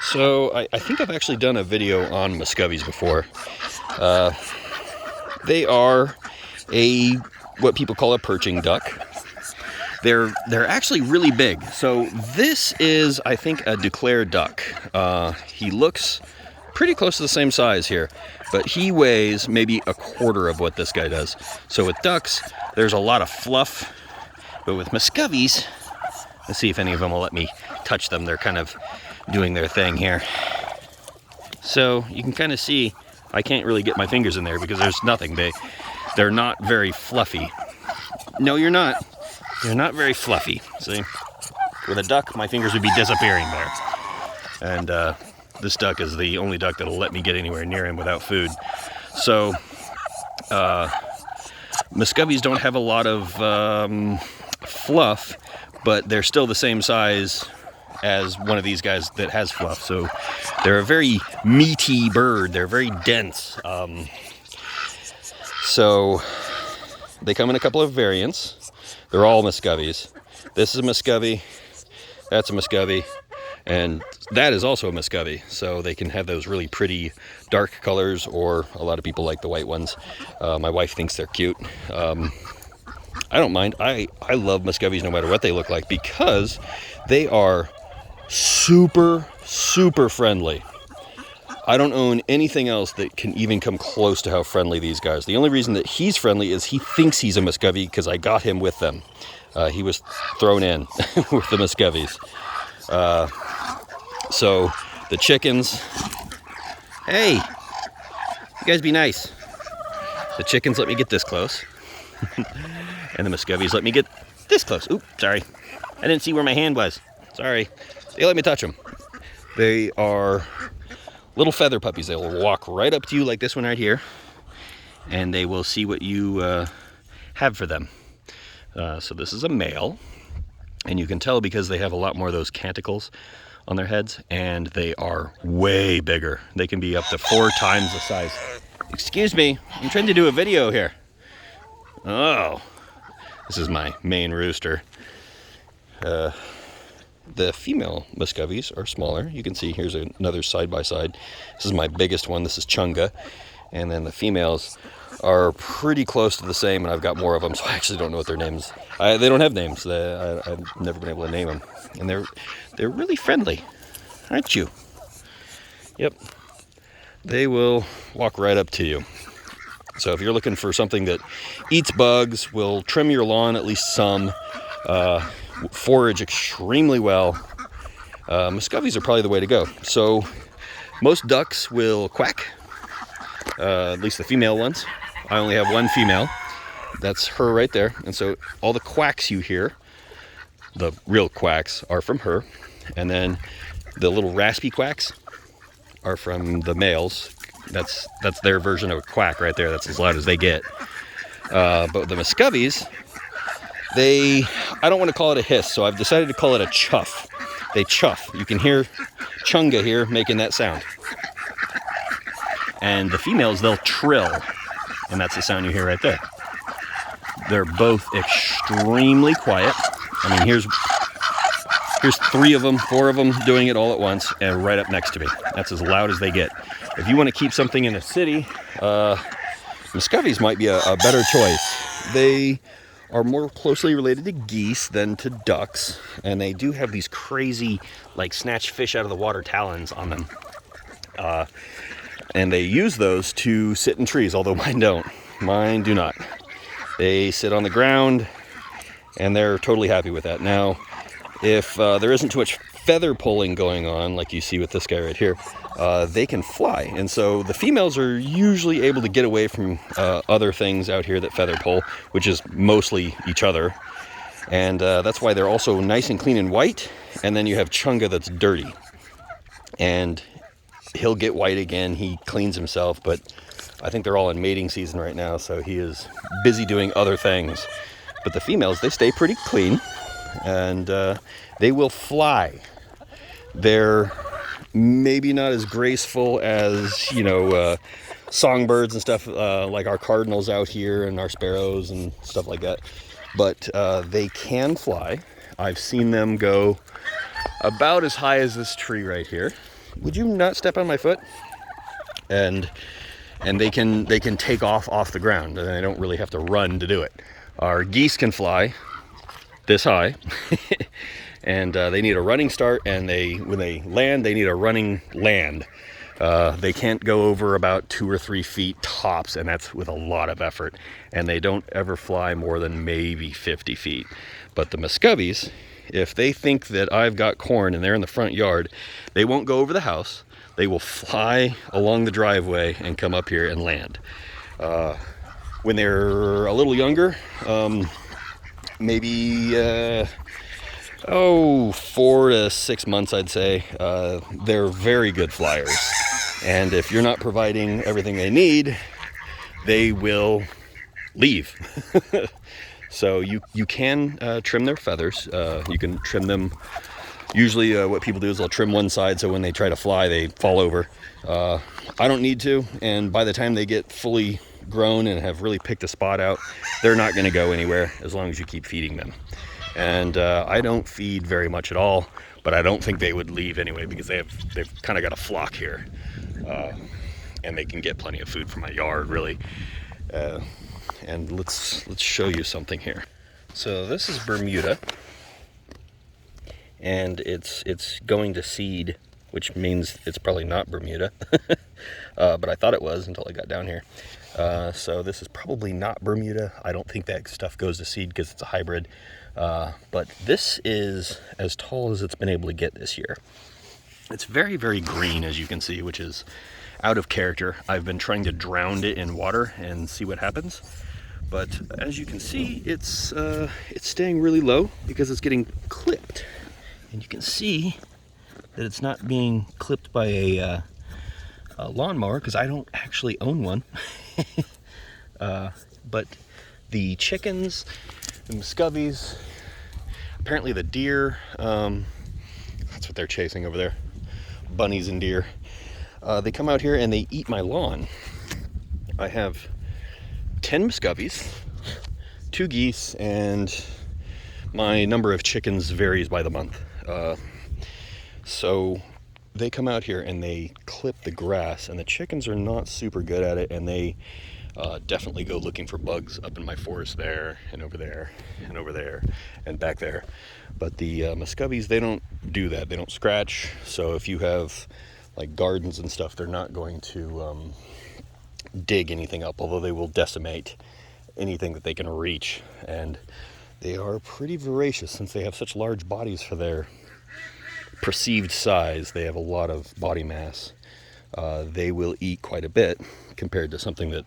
So I think I've actually done a video on muscovies before. They are what people call a perching duck. They're actually really big. So this is, I think, a declared duck. He looks pretty close to the same size here, but he weighs maybe a quarter of what this guy does. So with ducks, there's a lot of fluff, but with muscovies, let's see if any of them will let me touch them. They're kind of doing their thing here. So you can kind of see, I can't really get my fingers in there because there's nothing. They're not very fluffy. No, you're not. They're not very fluffy. See, with a duck, my fingers would be disappearing there. And this duck is the only duck that'll let me get anywhere near him without food. So muscovies don't have a lot of fluff, but they're still the same size as one of these guys that has fluff. So they're a very meaty bird. They're very dense. So they come in a couple of variants. They're all muscovies. This is a muscovy, that's a muscovy, and that is also a muscovy. So they can have those really pretty dark colors, or a lot of people like the white ones. My wife thinks they're cute. I don't mind. I love muscovies no matter what they look like, because they are super, super friendly. I don't own anything else that can even come close to how friendly these guys. The only reason that he's friendly is he thinks he's a muscovy because I got him with them. He was thrown in with the muscovies. So the chickens, hey, you guys be nice. The chickens let me get this close. And the muscovies let me get this close. Oops, sorry. I didn't see where my hand was. Sorry. They let me touch them. They are little feather puppies. They will walk right up to you like this one right here, and they will see what you have for them. So this is a male, and you can tell because they have a lot more of those canticles on their heads, and they are way bigger. They can be up to 4 times the size. Excuse me, I'm trying to do a video here. Oh, this is my main rooster. The female muscovies are smaller. You can see here's another side-by-side. This is my biggest one. This is Chunga. And then the females are pretty close to the same, and I've got more of them, so I actually don't know what their names. They don't have names. I've never been able to name them. And they're really friendly, aren't you? Yep. They will walk right up to you. So if you're looking for something that eats bugs, will trim your lawn at least some, forage extremely well, muscovies are probably the way to go. So most ducks will quack, at least the female ones. I only have one female. That's her right there. And so all the quacks you hear, the real quacks, are from her. And then the little raspy quacks are from the males. That's their version of a quack right there. That's as loud as they get. But the muscovies, I don't want to call it a hiss, so I've decided to call it a chuff. They chuff. You can hear Chunga here making that sound. And the females, they'll trill, and that's the sound you hear right there. They're both extremely quiet. I mean, here's 3 of them, 4 of them doing it all at once, and right up next to me. That's as loud as they get. If you want to keep something in a city, muscovies might be a better choice. They are more closely related to geese than to ducks, and they do have these crazy, like, snatch fish out of the water talons on them. And they use those to sit in trees, although mine don't. Mine do not. They sit on the ground, and they're totally happy with that. Now, if there isn't too much feather pulling going on, like you see with this guy right here, they can fly. And so the females are usually able to get away from other things out here that feather pull, which is mostly each other. And that's why they're also nice and clean and white. And then you have Chunga that's dirty. And he'll get white again. He cleans himself, but I think they're all in mating season right now, so he is busy doing other things. But the females, they stay pretty clean, and they will fly. They're maybe not as graceful as, songbirds and stuff, like our cardinals out here and our sparrows and stuff like that. But they can fly. I've seen them go about as high as this tree right here. would you not step on my foot? And they can take off the ground, and they don't really have to run to do it. Our geese can fly this high, and they need a running start, and when they land, they need a running land. They can't go over about 2 or 3 feet tops, and that's with a lot of effort. And they don't ever fly more than maybe 50 feet. But the Muscovies, if they think that I've got corn and they're in the front yard, they won't go over the house. They will fly along the driveway and come up here and land. When they're a little younger, maybe 4 to 6 months, I'd say, they're very good flyers. And if you're not providing everything they need, they will leave. So you can trim their feathers. You can trim them. Usually what people do is they'll trim one side so when they try to fly, they fall over. I don't need to, and by the time they get fully grown and have really picked a spot out, they're not going to go anywhere as long as you keep feeding them. And I don't feed very much at all, but I don't think they would leave anyway because they've kind of got a flock here. And they can get plenty of food from my yard, really. And let's show you something here. So this is Bermuda, and it's going to seed, which means it's probably not Bermuda. But I thought it was until I got down here. So this is probably not Bermuda. I don't think that stuff goes to seed because it's a hybrid. But this is as tall as it's been able to get this year. It's very, very green, as you can see, which is out of character. I've been trying to drown it in water and see what happens. But as you can see, it's staying really low because it's getting clipped. And you can see that it's not being clipped by a lawnmower because I don't actually own one. But the chickens, the Muscovies, apparently the deer, that's what they're chasing over there, bunnies and deer. They come out here and they eat my lawn. I have 10 Muscovies, 2 geese, and my number of chickens varies by the month. So they come out here and they clip the grass, and the chickens are not super good at it, and they definitely go looking for bugs up in my forest there and over there and over there and back there. But the Muscovies, they don't do that. They don't scratch. So if you have like gardens and stuff, they're not going to dig anything up, although they will decimate anything that they can reach. And they are pretty voracious since they have such large bodies for their perceived size. They have a lot of body mass. They will eat quite a bit compared to something that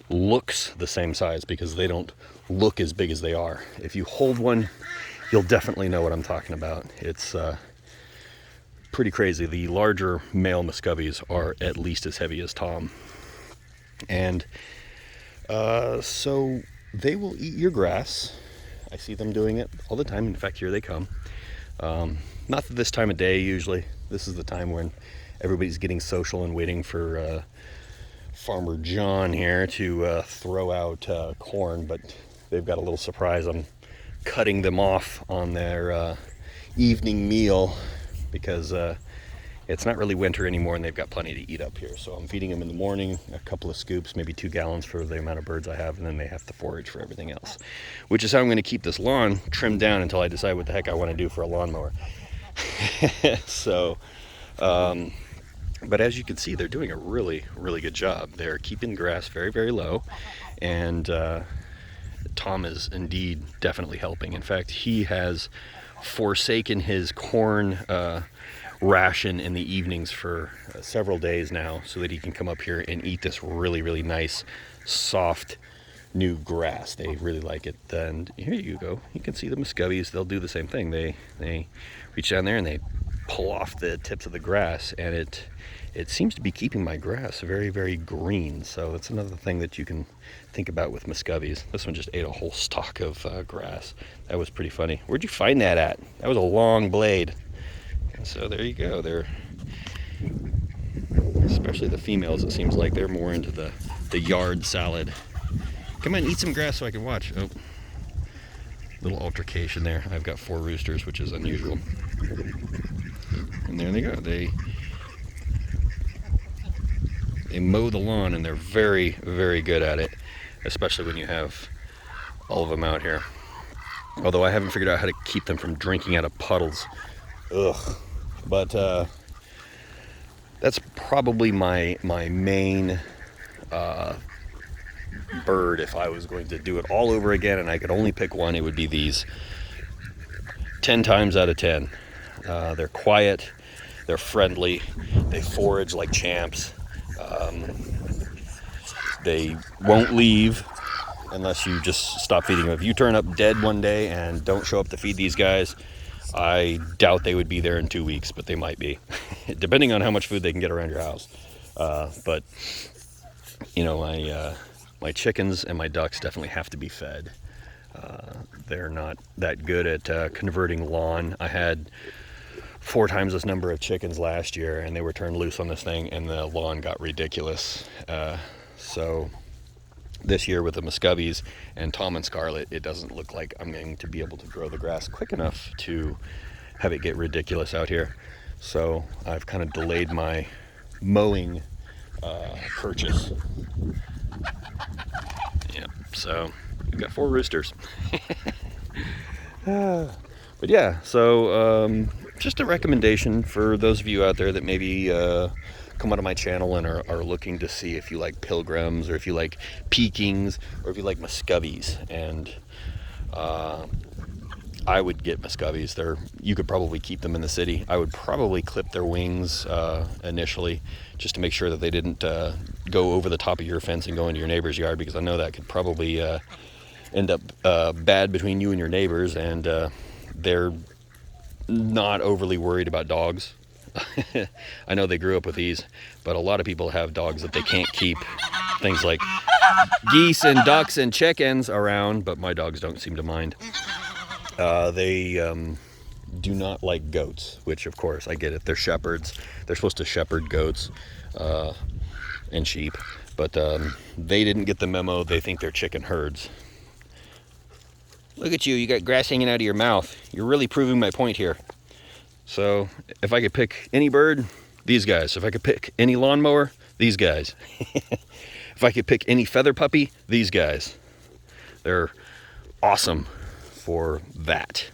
looks the same size because they don't look as big as they are. If you hold one, you'll definitely know what I'm talking about. It's pretty crazy. The larger male Muscovies are at least as heavy as Tom. And so they will eat your grass. I see them doing it all the time. In fact, here they come. Not this time of day usually. This is the time when everybody's getting social and waiting for Farmer John here to throw out corn, but they've got a little surprise. I'm cutting them off on their evening meal because it's not really winter anymore and they've got plenty to eat up here. So I'm feeding them in the morning, a couple of scoops, maybe 2 gallons for the amount of birds I have, and then they have to forage for everything else, which is how I'm going to keep this lawn trimmed down until I decide what the heck I want to do for a lawnmower. So, but as you can see, they're doing a really, really good job. They're keeping grass very, very low, and Tom is indeed definitely helping. In fact, he has forsaken his corn ration in the evenings for several days now so that he can come up here and eat this really, really nice, soft, new grass. They really like it. And here you go. You can see the Muscovies. They'll do the same thing. They reach down there and they pull off the tips of the grass, and it seems to be keeping my grass very, very green. So that's another thing that you can think about with Muscovies. This one just ate a whole stalk of grass. That was pretty funny. Where'd you find that at? That was a long blade. And so there you go. They're, especially the females, it seems like they're more into the yard salad. Come on, eat some grass so I can watch. Oh, little altercation there. I've got 4 roosters, which is unusual. And there they go. They mow the lawn, and they're very, very good at it, especially when you have all of them out here. Although I haven't figured out how to keep them from drinking out of puddles. Ugh. But that's probably my main bird. If I was going to do it all over again and I could only pick one, it would be these. 10 times out of 10. They're quiet, they're friendly, they forage like champs. They won't leave unless you just stop feeding them. If you turn up dead one day and don't show up to feed these guys, I doubt they would be there in 2 weeks, but they might be, depending on how much food they can get around your house. But you know, my chickens and my ducks definitely have to be fed. They're not that good at converting lawn. I had 4 times this number of chickens last year, and they were turned loose on this thing, and the lawn got ridiculous. So this year with the Muscovies and Tom and Scarlet, it doesn't look like I'm going to be able to grow the grass quick enough to have it get ridiculous out here. So I've kind of delayed my mowing purchase. Yep, so we've got 4 roosters. But yeah, so just a recommendation for those of you out there that maybe come onto my channel and are looking to see if you like pilgrims, or if you like Pekings, or if you like Muscovies. And I would get Muscovies. You could probably keep them in the city. I would probably clip their wings initially, just to make sure that they didn't go over the top of your fence and go into your neighbor's yard, because I know that could probably end up bad between you and your neighbors. And they're not overly worried about dogs. I know they grew up with these, but a lot of people have dogs that they can't keep things like geese and ducks and chickens around, but my dogs don't seem to mind. They do not like goats, which of course I get it. They're shepherds. They're supposed to shepherd goats and sheep, but they didn't get the memo. They think they're chicken herds. Look at you, you got grass hanging out of your mouth. You're really proving my point here. So if I could pick any bird, these guys. If I could pick any lawnmower, these guys. If I could pick any feather puppy, these guys. They're awesome for that.